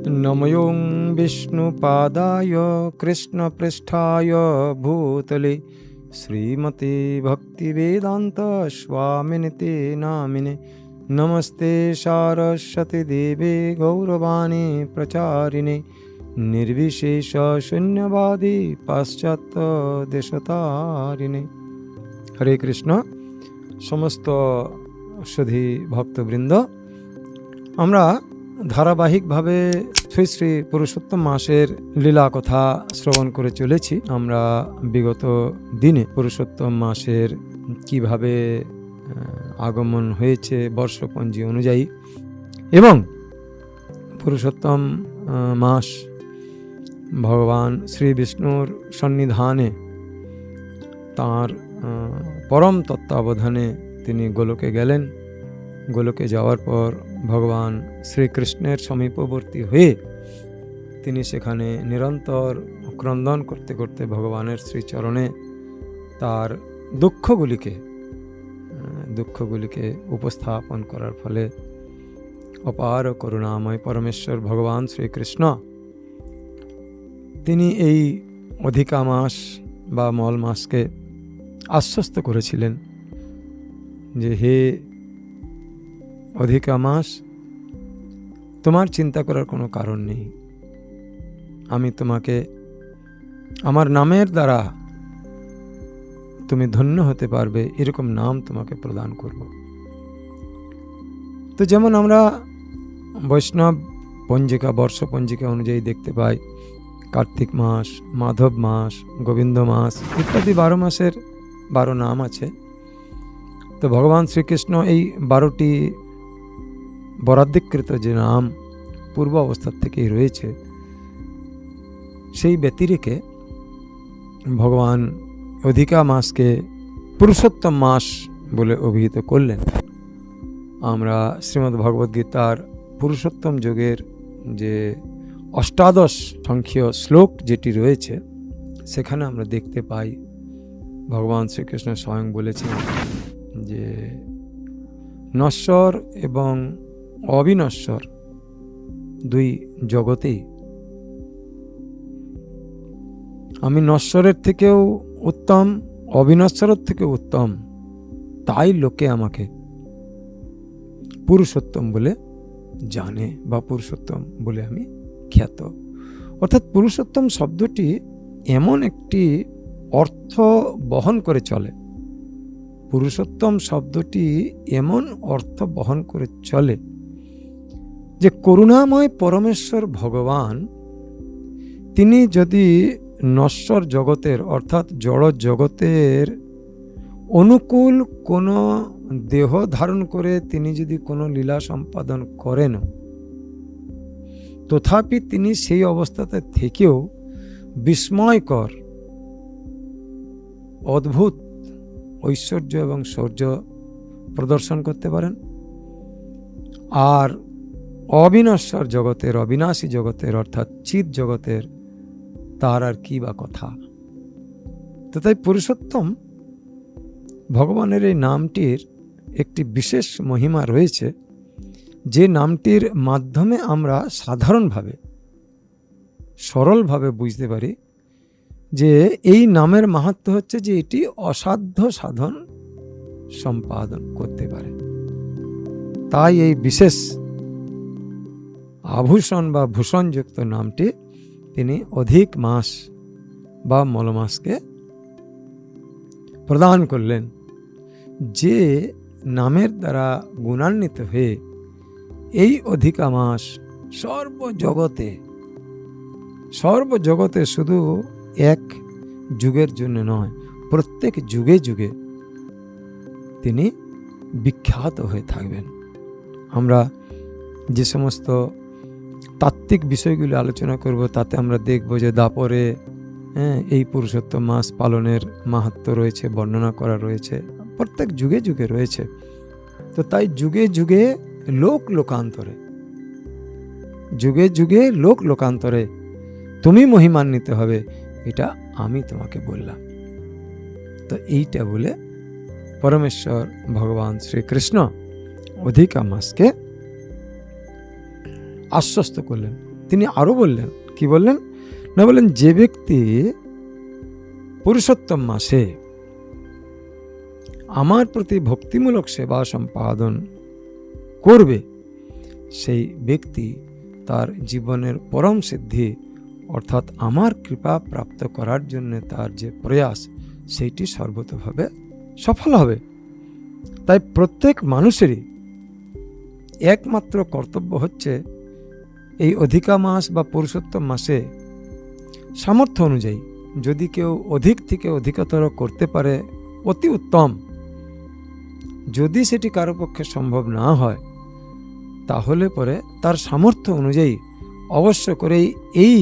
नमों विष्णुपादाय कृष्णपृष्ठाय भूतले श्रीमते भक्तिवेदांत स्वामिनिते नामिने। नमस्ते सारस्वती देवे गौरवाणी प्रचारिणे निर्विशेष शून्यवादी पाश्चात्य देशतारिणे। हरे कृष्ण। समस्त সুধী ভক্তবৃন্দ, আমরা ধারাবাহিকভাবে শ্রী শ্রী পুরুষোত্তম মাসের লীলা কথা শ্রবণ করে চলেছি। আমরা বিগত দিনে পুরুষোত্তম মাসের কিভাবে আগমন হয়েছে বর্ষপঞ্জি অনুযায়ী এবং পুরুষোত্তম মাস ভগবান শ্রী বিষ্ণুর সন্নিধানে তাঁর পরম তত্ত্বাবধানে তিনি গোলকে গেলেন। গোলকে যাওয়ার পর ভগবান শ্রীকৃষ্ণের সমীপবর্তী হয়ে তিনি সেখানে নিরন্তর ক্রন্দন করতে করতে ভগবানের শ্রীচরণে তার দুঃখগুলিকে উপস্থাপন করার ফলে অপার করুণাময় পরমেশ্বর ভগবান শ্রীকৃষ্ণ তিনি এই অধিকা মাস বা মল মাসকে আশ্বস্ত করেছিলেন যে হে অধিকা মাস, তোমার চিন্তা করার কোনো কারণ নেই। আমি তোমাকে আমার নামের দ্বারা তুমি ধন্য হতে পারবে এরকম নাম তোমাকে প্রদান করব। তো যেমন আমরা বৈষ্ণব পঞ্জিকা বর্ষ পঞ্জিকা অনুযায়ী দেখতে পাই কার্তিক মাস, মাধব মাস, গোবিন্দ মাস ইত্যাদি 12 মাসের 12 নাম আছে। তো ভগবান শ্রীকৃষ্ণ এই 12টি বরাদ্দকৃত যে নাম পূর্ব অবস্থার থেকেই রয়েছে, সেই ব্যতিরেকে ভগবান অধিকা মাসকে পুরুষোত্তম মাস বলে অভিহিত করলেন। আমরা শ্রীমদ্ ভগবদ্গীতার পুরুষোত্তম যুগের যে অষ্টাদশ সংখ্যীয় শ্লোক যেটি রয়েছে, সেখানে আমরা দেখতে পাই ভগবান শ্রীকৃষ্ণ স্বয়ং বলেছেন যে নশ্বর এবং অবিনশ্বর দুই জগতেই আমি নশ্বরের থেকেও উত্তম, অবিনশ্বরের থেকেও উত্তম, তাই লোকে আমাকে পুরুষোত্তম বলে জানে বা পুরুষোত্তম বলে আমি খ্যাত। অর্থাৎ পুরুষোত্তম শব্দটি এমন একটি অর্থ বহন করে চলে, পুরুষোত্তম শব্দটি এমন অর্থ বহন করে চলে যে করুণাময় পরমেশ্বর ভগবান তিনি যদি নশ্বর জগতের অর্থাৎ জড় জগতের অনুকূল কোনো দেহ ধারণ করে তিনি যদি কোনো লীলা সম্পাদন করেন, তথাপি তিনি সেই অবস্থাতে থেকেও বিস্ময়কর অদ্ভুত ঐশ্বর্য এবং শৌর্য প্রদর্শন করতে পারেন। আর অবিনশ্বর জগতের, অবিনাশী জগতের অর্থাৎ চিৎ জগতের তার আর কি বা কথা। তো তাই পুরুষোত্তম ভগবানের এই নামটির একটি বিশেষ মহিমা রয়েছে, যে নামটির মাধ্যমে আমরা সাধারণভাবে সরলভাবে বুঝতে পারি যে এই নামের মাহাত্ম্য হচ্ছে যে এটি অসাধ্য সাধন সম্পাদন করতে পারে। তাই এই বিশেষ আভূষণ বা ভূষণযুক্ত নামটি তিনি অধিক মাস বা মলমাসকে প্রদান করলেন, যে নামের দ্বারা গুণান্বিত হয়ে এই অধিকা মাস সর্বজগতে শুধু এক যুগের জন্য নয়, প্রত্যেক যুগে যুগে তিনি বিখ্যাত হয়ে থাকবেন। আমরা যে সমস্ত তাত্ত্বিক বিষয়গুলি আলোচনা করব তাতে আমরা দেখব যে দাপরে এই পুরুষোত্তম মাস পালনের মাহাত্ম্য রয়েছে, বর্ণনা করা রয়েছে, প্রত্যেক যুগে যুগে রয়েছে। তো তাই যুগে যুগে লোকান্তরে তুমি মহিমান্বিত হবে, এটা আমি তোমাকে বললাম। তো এইটা বলে পরমেশ্বর ভগবান শ্রীকৃষ্ণ অধিকা মাসকে আশ্বস্ত করলেন তিনি আরও বললেন, কি বললেন না, বললেন যে ব্যক্তি পুরুষোত্তম মাসে আমার প্রতি ভক্তিমূলক সেবা সম্পাদন করবে, সেই ব্যক্তি তার জীবনের পরম সিদ্ধি অর্থাৎ আমার কৃপা প্রাপ্ত করার জন্য তার যে প্রয়াস সেইটি সর্বতোভাবে সফল হবে। তাই প্রত্যেক মানুষেরই একমাত্র কর্তব্য হচ্ছে এই অধিকা মাস বা পুরুষোত্তম মাসে সামর্থ্য অনুযায়ী যদি কেউ অধিক থেকে অধিকতর করতে পারে অতি উত্তম। যদি সেটি কারো পক্ষে সম্ভব না হয় তাহলে পরে তার সামর্থ্য অনুযায়ী অবশ্য করেই এই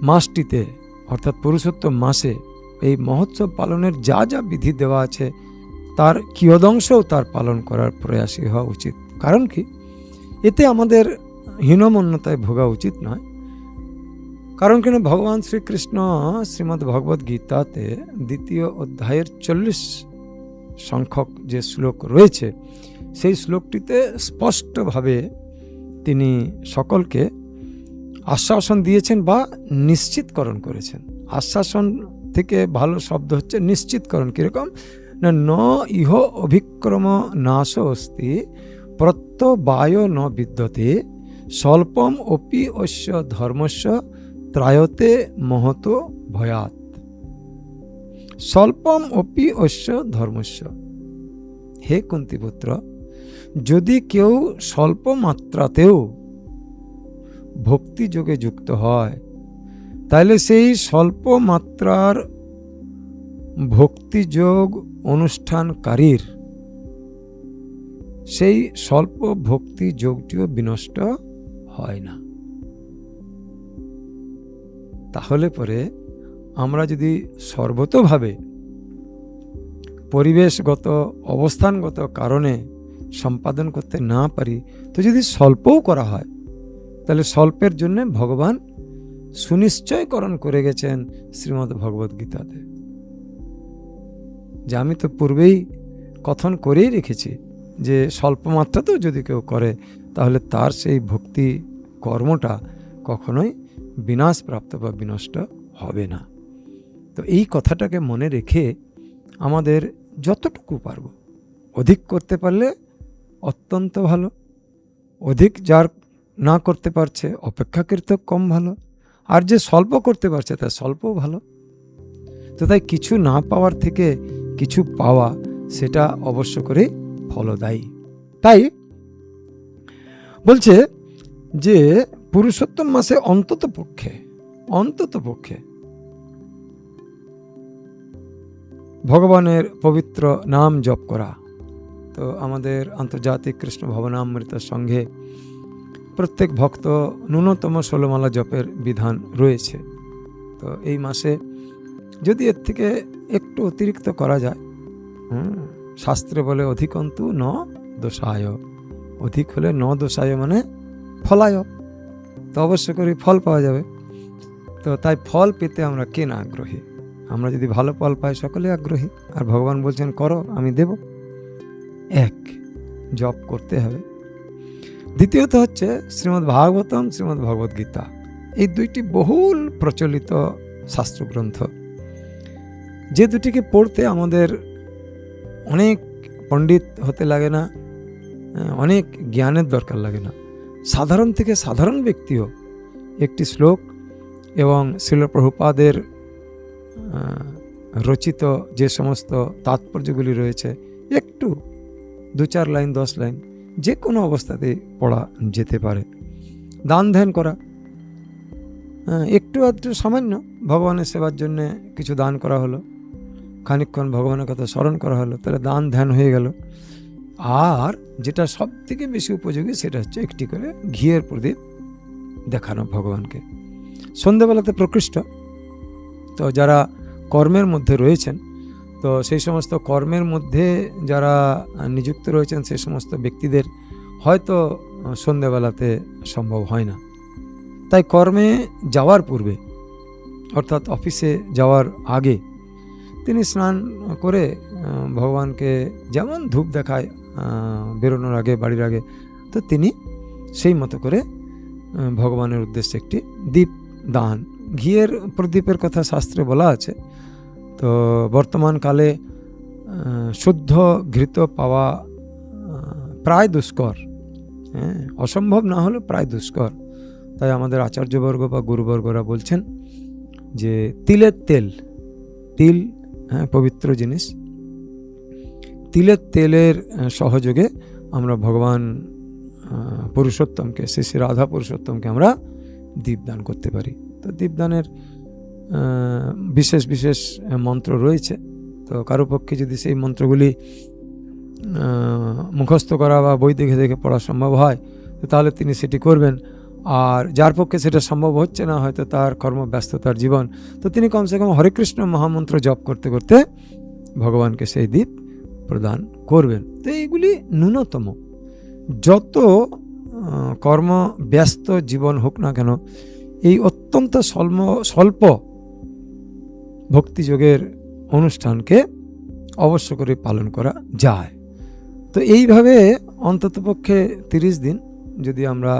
মাসটিতে অর্থাৎ পুরুষোত্তম মাসে এই মহোৎসব পালনের যা যা বিধি দেওয়া আছে তার কিয়দংশও তার পালন করার প্রয়াসী হওয়া উচিত। কারণ কি, এতে আমাদের হীনমন্যতায় ভোগা উচিত নয়। কারণ কেন, ভগবান শ্রীকৃষ্ণ শ্রীমদ্ ভগবদ্ গীতাতে 2য় অধ্যায়ের 40 সংখ্যক যে শ্লোক রয়েছে সেই শ্লোকটিতে স্পষ্টভাবে তিনি সকলকে আশ্বাসন দিয়েছেন বা নিশ্চিতকরণ করেছেন। আশ্বাসন থেকে ভালো শব্দ হচ্ছে নিশ্চিতকরণ। কীরকম না, ন ইহ অভিক্রম নাশ অস্তি প্রত্যবায় ন বিদ্যতে স্বল্পম অপি অস্য ধর্মস্য ত্রায়তে মহত ভয়াত। স্বল্পম অপি অস্য ধর্মস্য। হে কুন্তিপুত্র, যদি কেউ স্বল্প মাত্রাতেও ভক্তিযোগে যুক্ত হয় তাহলে সেই স্বল্প মাত্রার ভক্তিযোগ অনুষ্ঠানকারীর সেই স্বল্প ভক্তি যোগটিও বিনষ্ট হয় না। তাহলে পরে আমরা যদি সর্বতোভাবে পরিবেশগত অবস্থানগত কারণে সম্পাদন করতে না পারি, তো যদি স্বল্পও করা হয় তাহলে স্বল্পের জন্য ভগবান সুনিশ্চয়করণ করে গেছেন শ্রীমদ্ ভগবদ্ গীতাতে। যে আমি তো পূর্বেই কথন করেই রেখেছি যে স্বল্প মাত্রাতেও যদি কেউ করে তাহলে তার সেই ভক্তি কর্মটা কখনোই বিনাশপ্রাপ্ত বা বিনষ্ট হবে না। তো এই কথাটাকে মনে রেখে আমাদের যতটুকু পারব অধিক করতে পারলে অত্যন্ত ভালো, অধিক যার না করতে পারছে অপেক্ষাকৃত কম ভালো, আর যে স্বল্প করতে পারছে তার স্বল্পও ভালো। তো তাই কিছু না পাওয়ার থেকে কিছু পাওয়া সেটা অবশ্য করে ফলদায়ী। তাই বলছে যে পুরুষোত্তম মাসে অন্তত পক্ষে ভগবানের পবিত্র নাম জপ করা। তো আমাদের আন্তর্জাতিক কৃষ্ণ ভবনামৃত সংঘে প্রত্যেক ভক্ত ন্যূনতম 16 মালা জপের বিধান রয়েছে। তো এই মাসে যদি এর থেকে একটু অতিরিক্ত করা যায়, শাস্ত্রে বলে অধিকন্তু ন দোষায়, অধিক হলে ন দোষায় মানে ফলায়, তো অবশ্য করে ফল পাওয়া যাবে। তো তাই ফল পেতে আমরা কে না আগ্রহী? আমরা যদি ভালো ফল পাই সকলে আগ্রহী, আর ভগবান বলছেন করো আমি দেব। এক, জপ করতে হবে। দ্বিতীয়ত হচ্ছে শ্রীমদ্ ভাগবতম, শ্রীমদ্ ভগবদ্ গীতা, এই দুইটি বহুল প্রচলিত শাস্ত্রগ্রন্থ, যে দুটিকে পড়তে আমাদের অনেক পণ্ডিত হতে লাগে না, অনেক জ্ঞানের দরকার লাগে না। সাধারণ থেকে সাধারণ ব্যক্তিও একটি শ্লোক এবং শ্রীল প্রভুপাদের রচিত যে সমস্ত তাৎপর্যগুলি রয়েছে একটু 2-4 লাইন 10 লাইন যে কোনো অবস্থাতে পড়া যেতে পারে। দান ধ্যান করা, একটু সামান্য ভগবানের সেবার জন্য কিছু দান করা হলো, খানিকক্ষণ ভগবানের কথা স্মরণ করা হলো, তাহলে দান ধ্যান হয়ে গেল। আর যেটা সব থেকে বেশি উপযোগী সেটা হচ্ছে একটি করে ঘিয়ের প্রদীপ দেখানো ভগবানকে সন্ধ্যেবেলাতে প্রকৃষ্ট। তো যারা কর্মের মধ্যে রয়েছেন, তো সেই সমস্ত কর্মের মধ্যে যারা নিযুক্ত রয়েছেন সেই সমস্ত ব্যক্তিদের হয়তো সন্ধ্যেবেলাতে সম্ভব হয় না। তাই কর্মে যাওয়ার পূর্বে অর্থাৎ অফিসে যাওয়ার আগে তিনি স্নান করে ভগবানকে যেমন ধূপ দেখায় বেরোনোর আগে, বাড়ির আগে, তো তিনি সেই মতো করে ভগবানের উদ্দেশ্যে একটি দীপ দান। ঘিয়ের প্রদীপের কথা শাস্ত্রে বলা আছে। তো বর্তমানকালে শুদ্ধ ঘৃত পাওয়া প্রায় দুষ্কর, হ্যাঁ, অসম্ভব না হলেও প্রায় দুষ্কর। তাই আমাদের আচার্যবর্গ বা গুরুবর্গরা বলছেন যে তিলের তেল, তিল হ্যাঁ পবিত্র জিনিস, তিলের তেলের সহযোগে আমরা ভগবান পুরুষোত্তমকে, শ্রী শ্রী রাধা পুরুষোত্তমকে আমরা দীপদান করতে পারি। তো দীপদানের বিশেষ বিশেষ মন্ত্র রয়েছে। তো কারো পক্ষে যদি সেই মন্ত্রগুলি মুখস্থ করা বা বই দেখে দেখে পড়া সম্ভব হয় তাহলে তিনি সেটি করবেন। আর যার পক্ষে সেটা সম্ভব হচ্ছে না, হয়তো তার কর্মব্যস্ততার জীবন, তো তিনি কমসে কম হরে কৃষ্ণ মহামন্ত্র জপ করতে করতে ভগবানকে সেই দীপ প্রদান করবেন। তো এইগুলি ন্যূনতম। যত কর্মব্যস্ত জীবন হোক না কেন, এই অত্যন্ত স্বল্প ভক্তিযোগের অনুষ্ঠানকে অবশ্য করে পালন করা যায়। তো এইভাবে অন্ততপক্ষে 30 দিন যদি আমরা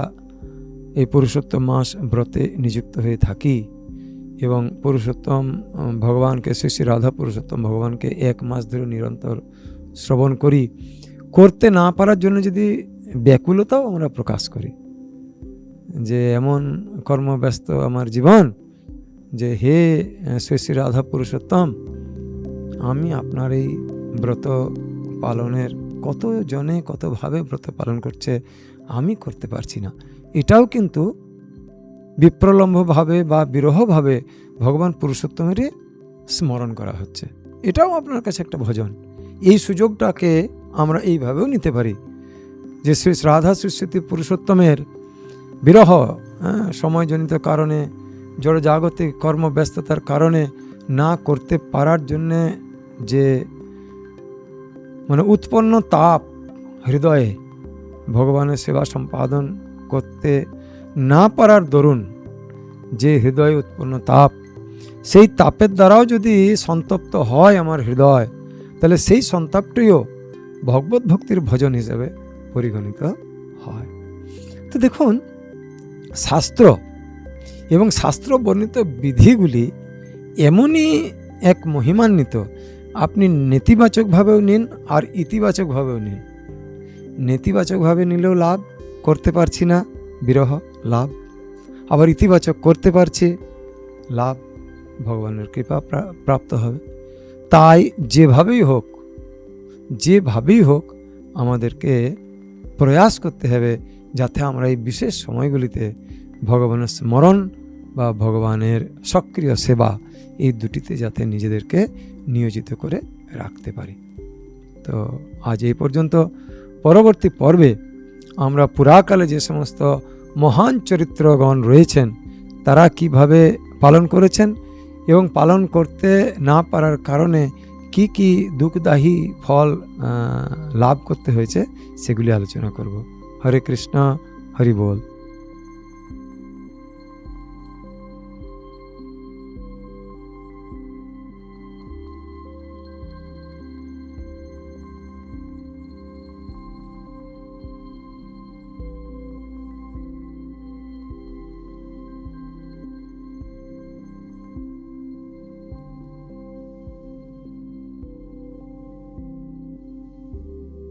এই পুরুষোত্তম মাস ব্রতে নিযুক্ত হয়ে থাকি এবং পুরুষোত্তম ভগবানকে, শ্রী শ্রী রাধা পুরুষোত্তম ভগবানকে 1 মাস ধরে নিরন্তর শ্রবণ করি, করতে না পারার জন্য যদি ব্যাকুলতাও আমরা প্রকাশ করি যে এমন কর্মব্যস্ত আমার জীবন, যে হে শ্রী শ্রী রাধা পুরুষোত্তম, আমি আপনার এই ব্রত পালনের, কতজনে কতভাবে ব্রত পালন করছে, আমি করতে পারছি না, এটাও কিন্তু বিপ্রলম্বভাবে বা বিরহভাবে ভগবান পুরুষোত্তমেরই স্মরণ করা হচ্ছে। এটাও আপনার কাছে একটা ভজন। এই সুযোগটাকে আমরা এইভাবেও নিতে পারি যে শ্রী রাধা শ্রী পুরুষোত্তমের বিরহ সময়জনিত কারণে, জড়জাগতিক কর্মব্যস্ততার কারণে না করতে পারার জন্যে যে উৎপন্ন তাপ হৃদয়ে, ভগবানের সেবা সম্পাদন করতে না পারার দরুন যে হৃদয়ে উৎপন্ন তাপ, সেই তাপের দ্বারাও যদি সন্তপ্ত হয় আমার হৃদয়, তাহলে সেই সন্তাপটিও ভগবত ভক্তির ভজন হিসেবে পরিগণিত হয়। তো দেখুন, শাস্ত্র এবং শাস্ত্র বর্ণিত বিধিগুলি এমনই এক মহিমান্বিত, আপনি নেতিবাচকভাবেও নিন আর ইতিবাচকভাবেও নিন। নেতিবাচকভাবে নিলেও লাভ, করতে পারছি না বিরহ, লাভ। আবার ইতিবাচক করতে পারছি, লাভ, ভগবানের কৃপা প্রাপ্ত হবে। তাই যেভাবেই হোক আমাদেরকে প্রয়াস করতে হবে যাতে আমরা এই বিশেষ সময়গুলিতে ভগবানের স্মরণ বা ভগবানের সক্রিয় সেবা, এই দুটিতে যাতে নিজেদেরকে নিয়োজিত করে রাখতে পারি। তো আজ এই পর্যন্ত। পরবর্তী পর্বে আমরা পুরাকালে যে সমস্ত মহান চরিত্রগণ রয়েছেন তারা কিভাবে পালন করেছেন এবং পালন করতে না পারার কারণে কি কি দুঃখদায়ী ফল লাভ করতে হয়েছে সেগুলি আলোচনা করব। হরে কৃষ্ণ, হরি বল।